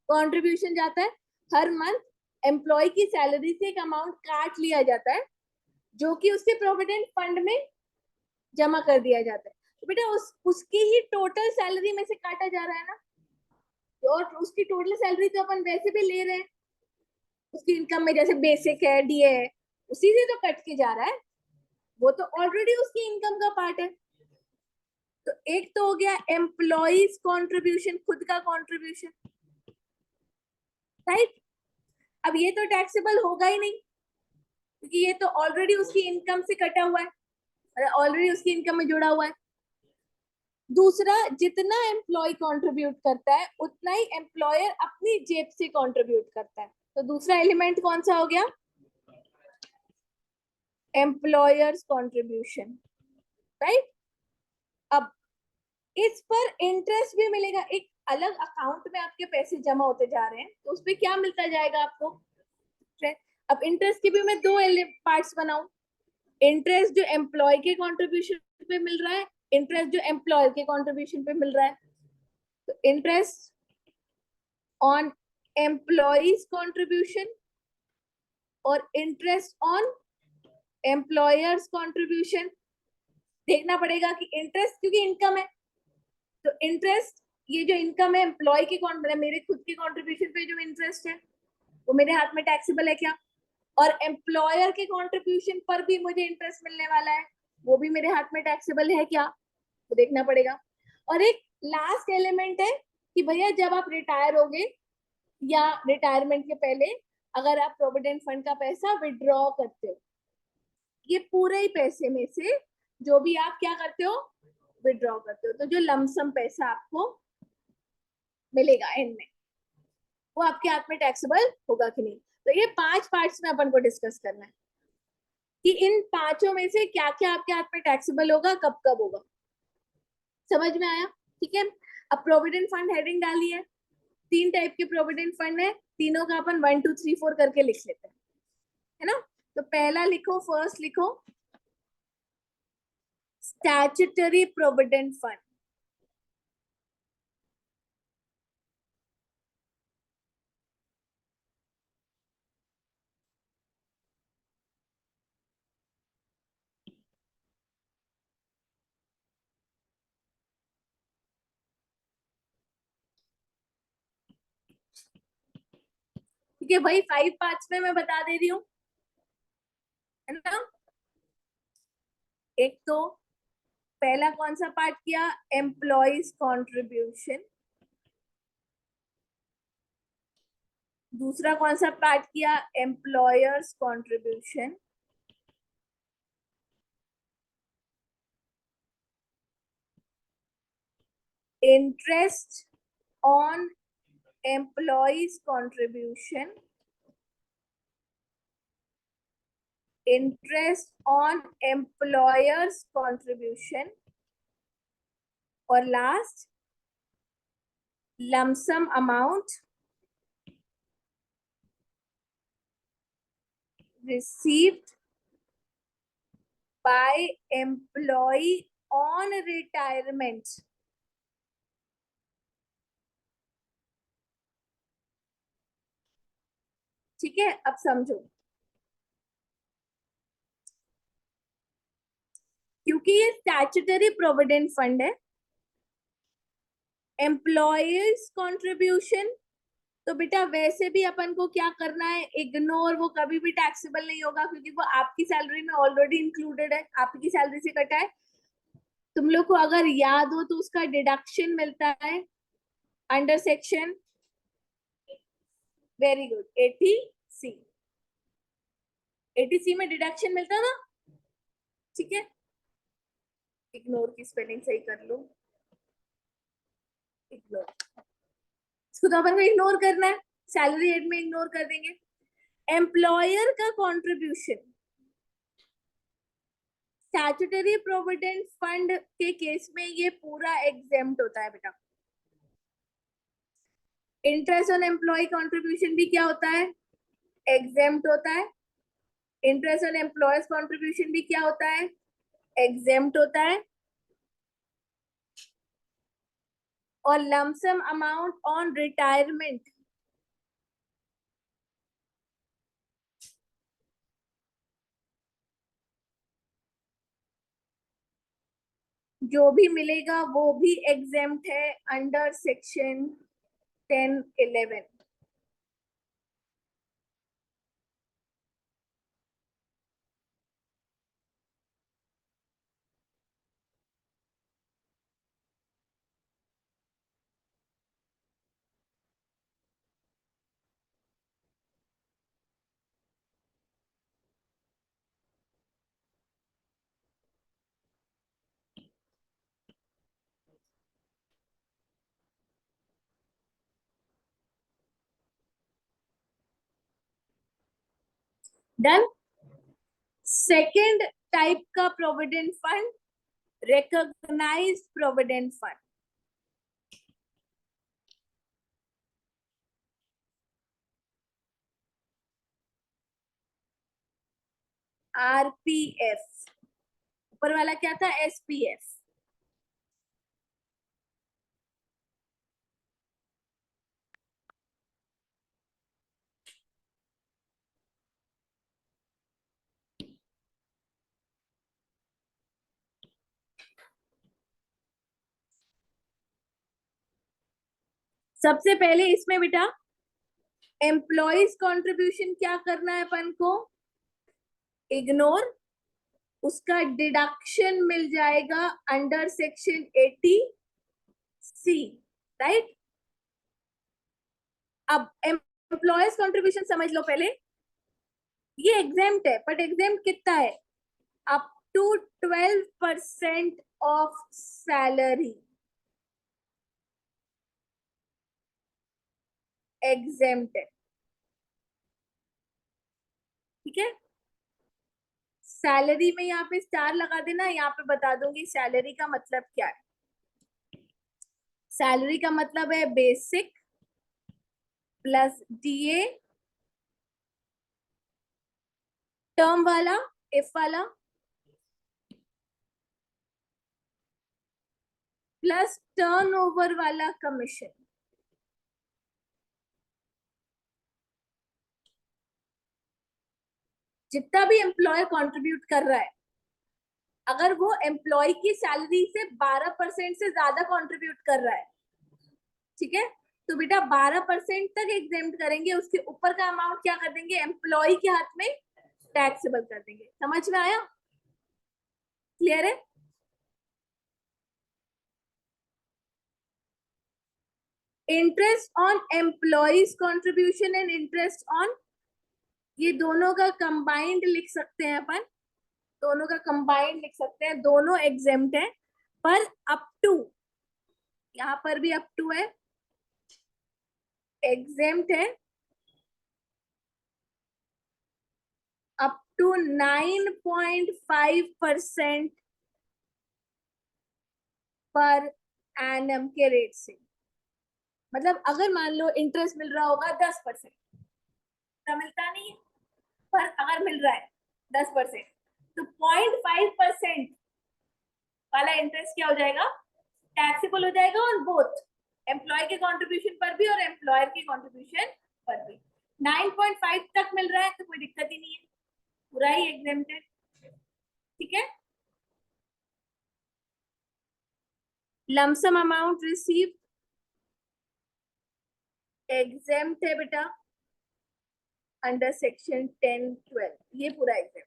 कंट्रीब्यूशन जाता है। हर मंथ एम्प्लॉय की सैलरी से एक अमाउंट काट लिया जाता है, जो कि उसके प्रोविडेंट फंड में जमा कर दिया जाता है। तो बेटा उसकी ही टोटल सैलरी में से काटा जा रहा है ना, और उसकी टोटल सैलरी तो अपन वैसे भी ले रहे हैं। उसकी इनकम में जैसे बेसिक है, डीए है, उसी से तो कट के जा रहा है। वो तो ऑलरेडी उसकी इनकम का पार्ट है। तो एक तो हो गया एम्प्लॉइज कंट्रीब्यूशन, खुद का कंट्रीब्यूशन, राइट? अब ये तो टैक्सेबल होगा ही नहीं, क्योंकि ये तो ऑलरेडी उसकी इनकम से कटा हुआ है, ऑलरेडी उसकी इनकम में जुड़ा हुआ है। दूसरा, जितना एम्प्लॉय कंट्रीब्यूट करता है उतना ही एम्प्लॉयर अपनी जेब से कंट्रीब्यूट करता है। तो दूसरा एलिमेंट कौन सा हो गया? Employers contribution, right? अब इस पर इंटरेस्ट भी मिलेगा, एक अलग अकाउंट में आपके पैसे जमा होते जा रहे हैं, तो उसपे क्या मिलता जाएगा आपको? अब इंटरेस्ट की भी मैं दो पार्ट्स बनाऊं। इंटरेस्ट जो एम्प्लॉय के कंट्रीब्यूशन पे मिल रहा है, इंटरेस्ट जो एम्प्लॉयर के कंट्रीब्यूशन पे मिल रहा है। तो इंटरेस्ट ऑन एम्प्लॉयज कंट्रीब्यूशन और इंटरेस्ट ऑन एम्प्लॉयर्स कंट्रीब्यूशन। देखना पड़ेगा कि इंटरेस्ट, क्योंकि इनकम है, तो इंटरेस्ट, ये जो इनकम है एम्प्लॉय के मतलब मेरे खुद के कंट्रीब्यूशन पे जो इंटरेस्ट है, वो मेरे हाथ में टैक्सेबल है क्या? और एम्प्लॉयर के कंट्रीब्यूशन पर भी मुझे इंटरेस्ट मिलने वाला है, वो भी मेरे हाथ में टैक्सेबल है क्या? तो देखना पड़ेगा। और एक लास्ट एलिमेंट है कि भैया जब आप रिटायर होगे या रिटायरमेंट के पहले अगर आप प्रोविडेंट फंड का पैसा विड्रॉ करते हो, ये पूरे ही पैसे में से जो भी आप क्या करते हो, विड्रॉ करते हो, तो जो लमसम पैसा आपको मिलेगा एंड में, वो आपके हाथ में टैक्सेबल होगा कि नहीं। तो ये 5 पार्ट्स में अपन को डिस्कस करना है कि इन पांचों में से क्या क्या आपके हाथ में टैक्सेबल होगा, कब कब होगा। समझ में आया? ठीक है। अब प्रोविडेंट फंड हेडिंग डाली है, 3 टाइप के प्रोविडेंट फंड है, तीनों का अपन 1 2 3 4 करके लिख लेते हैं, है ना? तो पहला लिखो, फर्स्ट लिखो, स्टैट्यूटरी प्रोविडेंट फंड। ठीक है भाई, 5 पार्ट्स में मैं बता दे रही हूँ, है ना? एक तो पहला कौन सा पार्ट किया, एम्प्लॉइज कंट्रीब्यूशन। दूसरा कौन सा पार्ट किया, employer's contribution. Interest on employee's contribution, interest on employer's contribution, और last lump sum amount received by employee on retirement। ठीक है, अब समझो, क्योंकि ये स्टैट्यूटरी प्रोविडेंट फंड है, एम्प्लॉयज कंट्रीब्यूशन, तो बेटा वैसे भी अपन को क्या करना है, इग्नोर, वो कभी भी टैक्सेबल नहीं होगा क्योंकि वो आपकी सैलरी में ऑलरेडी इंक्लूडेड है, आपकी सैलरी से कटा है। तुम लोग को अगर याद हो तो उसका डिडक्शन मिलता है under section, very good, 80C। 80C में डिडक्शन मिलता ना, ठीक है। इग्नोर की स्पेलिंग सही कर लो, इग्नोर, इसको तो अपन को इग्नोर करना है, सैलरी हेड में इग्नोर कर देंगे। एम्प्लॉयर का कंट्रीब्यूशन स्टैट्यूटरी प्रोविडेंट फंड के केस में ये पूरा एग्जेम्प्ट होता है बेटा। इंटरेस्ट ऑन एम्प्लॉय कंट्रीब्यूशन भी क्या होता है, एग्जेम्प्ट होता है। इंटरेस्ट ऑन एम्प्लॉयज कंट्रीब्यूशन भी क्या होता है, एग्जेम्प्ट होता है। और लमसम अमाउंट ऑन रिटायरमेंट, जो भी मिलेगा वो भी एग्जेम्प्ट है under section 10(11). Done. Second type का provident fund, recognised provident fund, RPF। ऊपर वाला क्या था, SPF। सबसे पहले इसमें बेटा एम्प्लॉयज कंट्रीब्यूशन क्या करना है अपन को, इग्नोर, उसका डिडक्शन मिल जाएगा अंडर सेक्शन 80C, राइट। अब एम्प्लॉयज कंट्रीब्यूशन समझ लो पहले, ये एग्जेम्प्ट है, बट एग्जेम्प्ट कितना है, up to 12% of salary, exempt है, ठीक है। सैलरी में यहाँ पे स्टार लगा देना, यहाँ पे बता दूंगी सैलरी का मतलब क्या है। सैलरी का मतलब है बेसिक प्लस DA, टर्म वाला, इफ वाला, प्लस टर्नओवर वाला कमीशन। जितना भी एम्प्लॉय कंट्रीब्यूट कर रहा है, अगर वो एम्प्लॉय की सैलरी से 12% से ज्यादा कंट्रीब्यूट कर रहा है, ठीक है, तो बेटा 12% तक एग्जेम्प्ट करेंगे, उसके ऊपर का अमाउंट क्या कर देंगे, एम्प्लॉय के हाथ में टैक्सेबल कर देंगे। समझ में आया, क्लियर है। Interest on employee's contribution and interest on, ये दोनों का कंबाइंड लिख सकते हैं अपन, दोनों का कंबाइंड लिख सकते हैं, दोनों एग्जेम्प्ट है, पर अप टू, यहां पर भी अप टू है, एग्जेम्प्ट है अप टू 9.5% पर एनम के रेट से। मतलब अगर मान लो इंटरेस्ट मिल रहा होगा 10%, तो मिलता नहीं है, पर अगर मिल रहा है 10%, तो 0.5% वाला इंटरेस्ट क्या हो जाएगा, टैक्सेबल हो जाएगा, और बोथ एम्प्लॉय के कंट्रीब्यूशन पर भी और एम्प्लॉयर के कंट्रीब्यूशन पर भी। 9.5 तक मिल रहा है तो कोई दिक्कत ही नहीं है, पूरा ही एग्जेम्प्ट है, ठीक है। लमसम अमाउंट रिसीव एग्जेम्प्ट है बेटा अंडर सेक्शन 10-12, ये पूरा एग्जाम।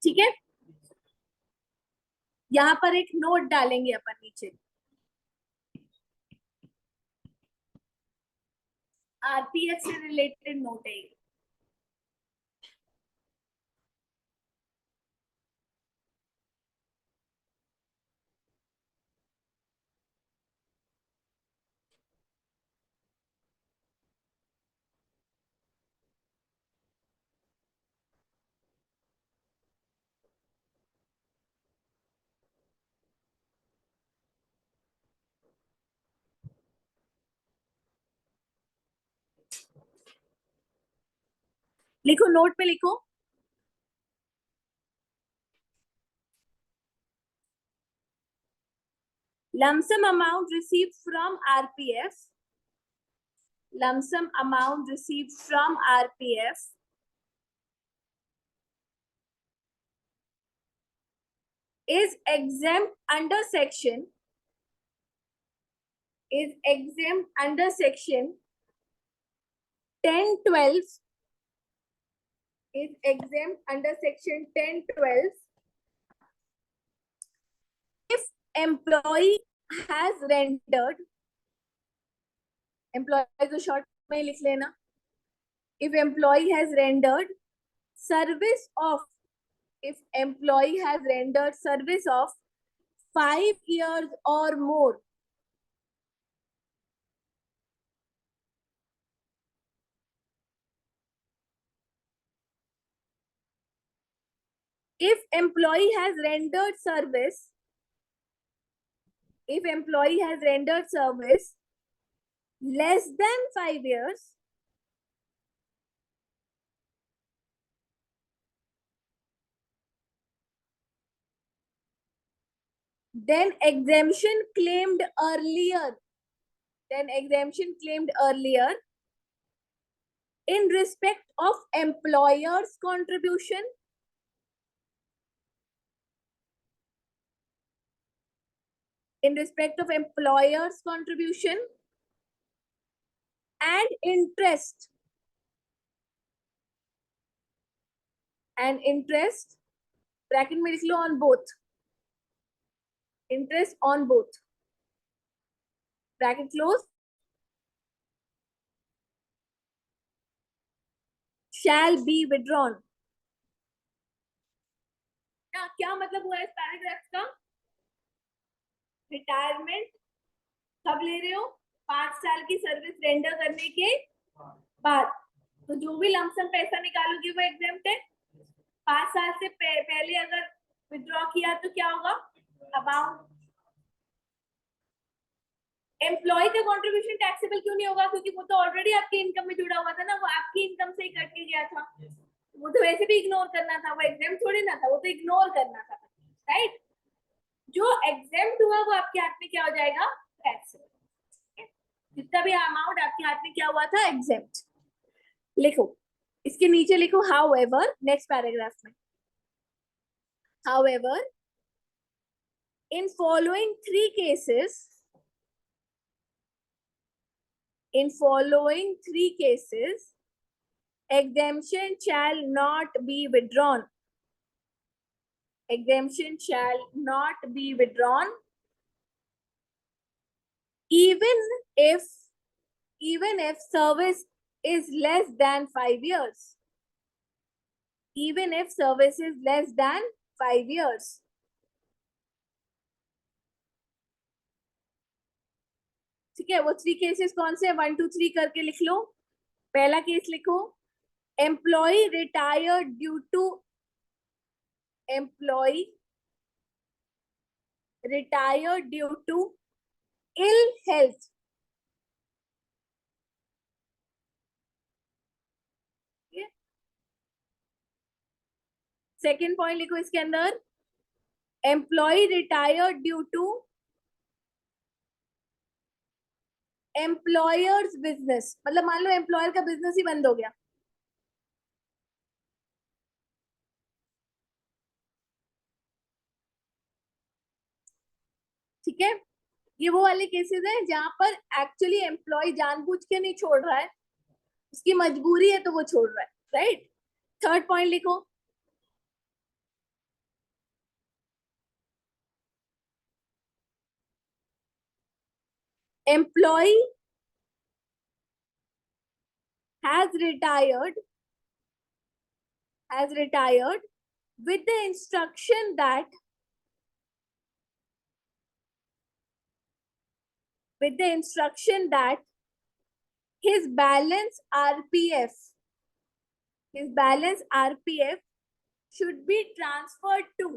ठीक है, यहाँ पर एक नोट डालेंगे अपन नीचे, आरपीएफ से रिलेटेड नोट है ये। लिखो, नोट पे लिखो, lump sum amount received from RPF, lump sum amount received from RPF is exempt under section 10-12, is exempt under section 10-12 if employee has rendered, employee को short में लिख लेना, if employee has rendered service of, if employee has rendered service of 5 years or more, if employee has rendered service, if employee has rendered service less than 5 years, then exemption claimed earlier, in respect of employer's contribution, in respect of employer's contribution and interest, bracket में लिख लो on both, interest on both, bracket close, shall be withdrawn। क्या मतलब हुआ इस paragraph का? Retirement कब ले रहे हो? 5 साल की सर्विस रेंडर करने के बाद, तो जो भी लमसम पैसा निकालोगे वो एग्जेम्प्ट है। 5 साल से पहले अगर विड्रॉ किया तो क्या होगा? अमाउंट, एम्प्लॉय का कंट्रीब्यूशन टैक्सेबल क्यों नहीं होगा? क्योंकि वो तो ऑलरेडी आपकी इनकम में जुड़ा हुआ था ना, वो आपकी इनकम से ही कट के गया था, वो तो वैसे भी इग्नोर करना था, वो एग्जेम्प्ट थोड़ी ना था, वो तो इग्नोर करना था, राइट? जो एग्जेम्प्ट हुआ वो आपके हाथ में क्या हो जाएगा? टैक्सेबल। जितना भी अमाउंट आपके हाथ में क्या हुआ था? एग्जेम्प्ट। लिखो, इसके नीचे लिखो हाउएवर, नेक्स्ट पैराग्राफ में, however in following three cases, exemption shall not be withdrawn, even if service is less than 5 years, even if service is less than 5 years। ठीक है, वो 3 केसेस कौन से? 1 2 3 करके लिख लो। पहला केस लिखो, employee retired due to ill health, second point लिखो इसके अंदर, employee retired due to employer's business, मतलब मान लो एम्प्लॉयर का बिजनेस ही बंद हो गया, ठीक है। ये वो वाले केसेस हैं जहां पर एक्चुअली एम्प्लॉय जानबूझ के नहीं छोड़ रहा है, उसकी मजबूरी है तो वो छोड़ रहा है, राइट। थर्ड पॉइंट लिखो, employ has retired has retired with the instruction that his balance RPF should be transferred to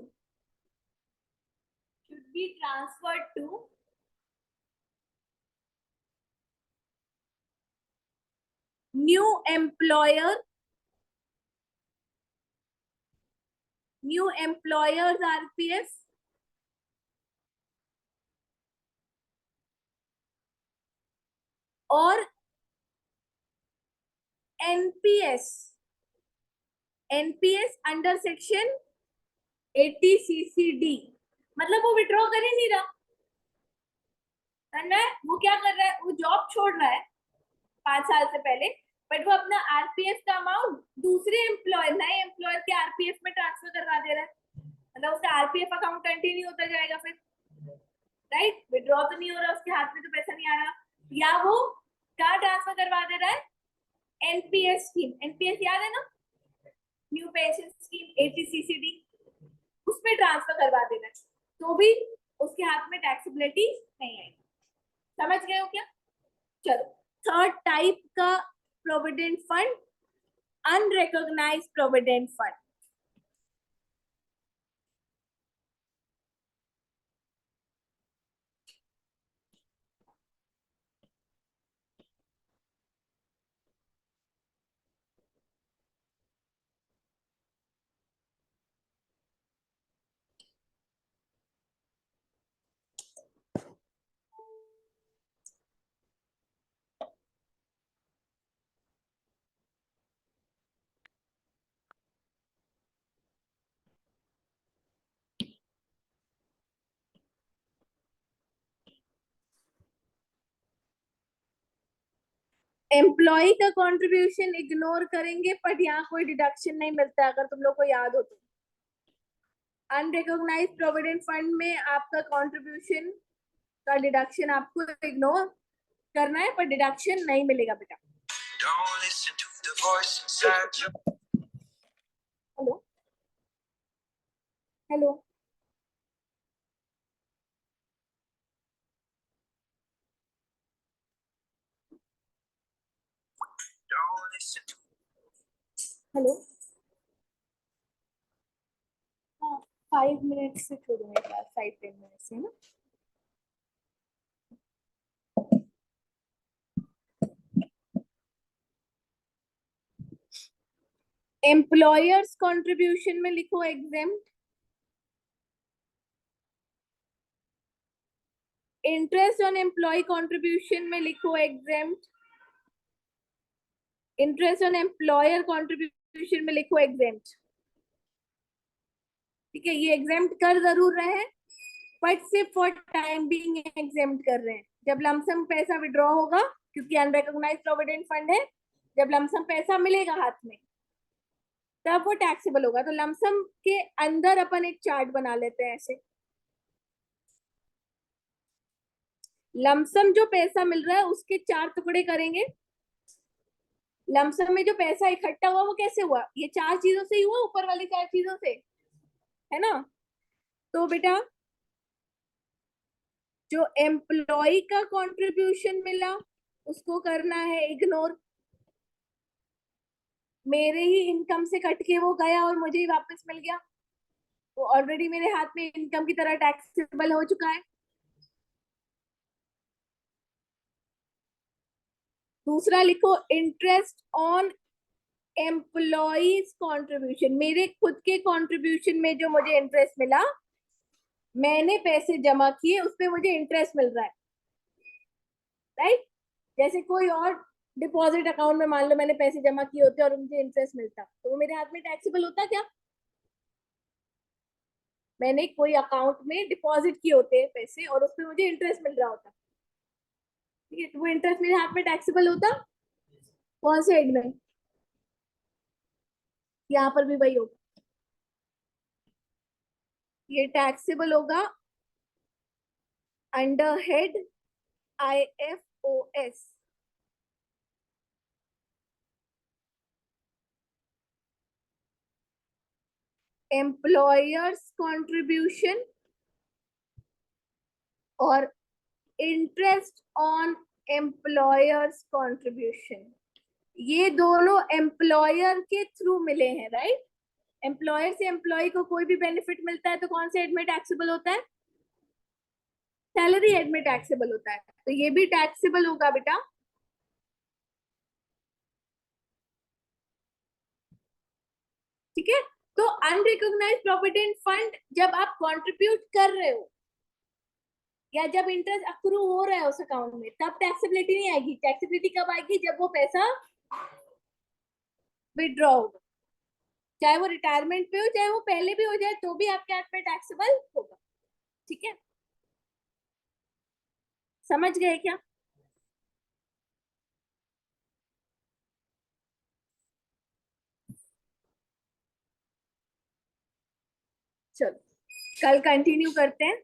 new employer's RPF और NPS अंडर सेक्शन 80 CCD। मतलब वो विड्रॉ कर ही नहीं रहा है, वो क्या कर रहा है, वो जॉब छोड़ रहा है 5 साल से पहले, बट वो अपना आरपीएफ का अमाउंट दूसरे नए एम्प्लॉयर के आरपीएफ में ट्रांसफर करवा दे रहा है, मतलब उसका आरपीएफ अकाउंट कंटिन्यू होता जाएगा फिर, राइट। विड्रॉ तो नहीं हो रहा, उसके हाथ में तो पैसा नहीं आ रहा, या वो कहाँ ट्रांसफर करवा दे रहा है, एनपीएस स्कीम, एनपीएस याद है ना, न्यू पेंशन स्कीम 80 CCD, उसमें ट्रांसफर करवा देना है, तो भी उसके हाथ में टैक्सेबिलिटी नहीं आएगी। समझ गए हो क्या? चलो, थर्ड टाइप का provident fund, unrecognised provident fund. Employee का कंट्रीब्यूशन इग्नोर करेंगे, पर यहाँ कोई डिडक्शन नहीं मिलता, अगर तुम लोग को याद हो तो। अनरिकॉग्नाइज्ड प्रोविडेंट फंड में आपका कंट्रीब्यूशन का डिडक्शन आपको इग्नोर करना है, पर डिडक्शन नहीं मिलेगा बेटा। हेलो हेलो, हेलो, हाँ 5 मिनट से छोड़ूंगा क्लास, 5-10 मिनट से ना। एम्प्लॉयर्स कंट्रीब्यूशन में लिखो exempt, interest on employee contribution में लिखो exempt, interest on employer contribution में लिखो एग्जेम्प्ट, ठीक है। ये एग्जेम्प्ट कर जरूर रहे हैं, बट सिर्फ फॉर टाइम बीइंग एग्जेम्प्ट कर रहे हैं। जब लमसम पैसा विड्रॉ होगा, क्योंकि अनरिकॉग्नाइज्ड प्रोविडेंट फंड है, जब लमसम पैसा मिलेगा हाथ में तब वो टैक्सेबल होगा। तो लमसम के अंदर अपन एक चार्ट बना लेते हैं ऐसे, लमसम जो पैसा मिल रहा है उसके 4 टुकड़े करेंगे। लमसम में जो पैसा इकट्ठा हुआ वो कैसे हुआ, ये 4 चीजों से ही हुआ, ऊपर वाली 4 चीजों से, है ना। तो बेटा जो एम्प्लॉय का कंट्रीब्यूशन मिला उसको करना है इग्नोर, मेरे ही इनकम से कट के वो गया और मुझे ही वापस मिल गया, वो ऑलरेडी मेरे हाथ में इनकम की तरह टैक्सेबल हो चुका है। दूसरा लिखो, इंटरेस्ट ऑन एम्प्लॉयज कंट्रीब्यूशन, मेरे खुद के कंट्रीब्यूशन में जो मुझे इंटरेस्ट मिला मैंने पैसे जमा किए, उस पे मुझे इंटरेस्ट मिल रहा है, राइट। जैसे कोई और डिपॉजिट अकाउंट में मान लो मैंने पैसे जमा किए होते और मुझे इंटरेस्ट मिलता, तो वो मेरे हाथ में टैक्सेबल होता क्या? मैंने कोई अकाउंट में डिपॉजिट किए होते हैं पैसे और उस पे मुझे इंटरेस्ट मिल रहा होता, ठीक है, तो वो इंटरेस्ट मेरे हाथ में टैक्सेबल होता। कौन से हेड में? यहाँ पर भी वही होगा, ये टैक्सेबल होगा under head IFOS। Employers contribution और इंटरेस्ट ऑन एम्प्लॉयर्स कंट्रीब्यूशन, ये दोनों एम्प्लॉयर के थ्रू मिले हैं, राइट। एम्प्लॉयर से एम्प्लॉय को कोई भी बेनिफिट मिलता है तो कौन से हेड में टैक्सेबल होता है? सैलरी हेड में टैक्सेबल होता है, तो ये भी टैक्सेबल होगा बेटा। ठीक है, तो अनरिकॉग्नाइज्ड प्रोविडेंट फंड जब आप कंट्रीब्यूट कर रहे हो या जब इंटरेस्ट अक्रू हो रहा है उस अकाउंट में, तब टैक्सेबिलिटी नहीं आएगी। टैक्सेबिलिटी कब आएगी? जब वो पैसा विड्रॉ होगा, चाहे वो रिटायरमेंट पे हो चाहे वो पहले भी हो जाए, तो भी आपके हाथ में टैक्सेबल होगा। ठीक है, समझ गए क्या? चलो कल कंटिन्यू करते हैं।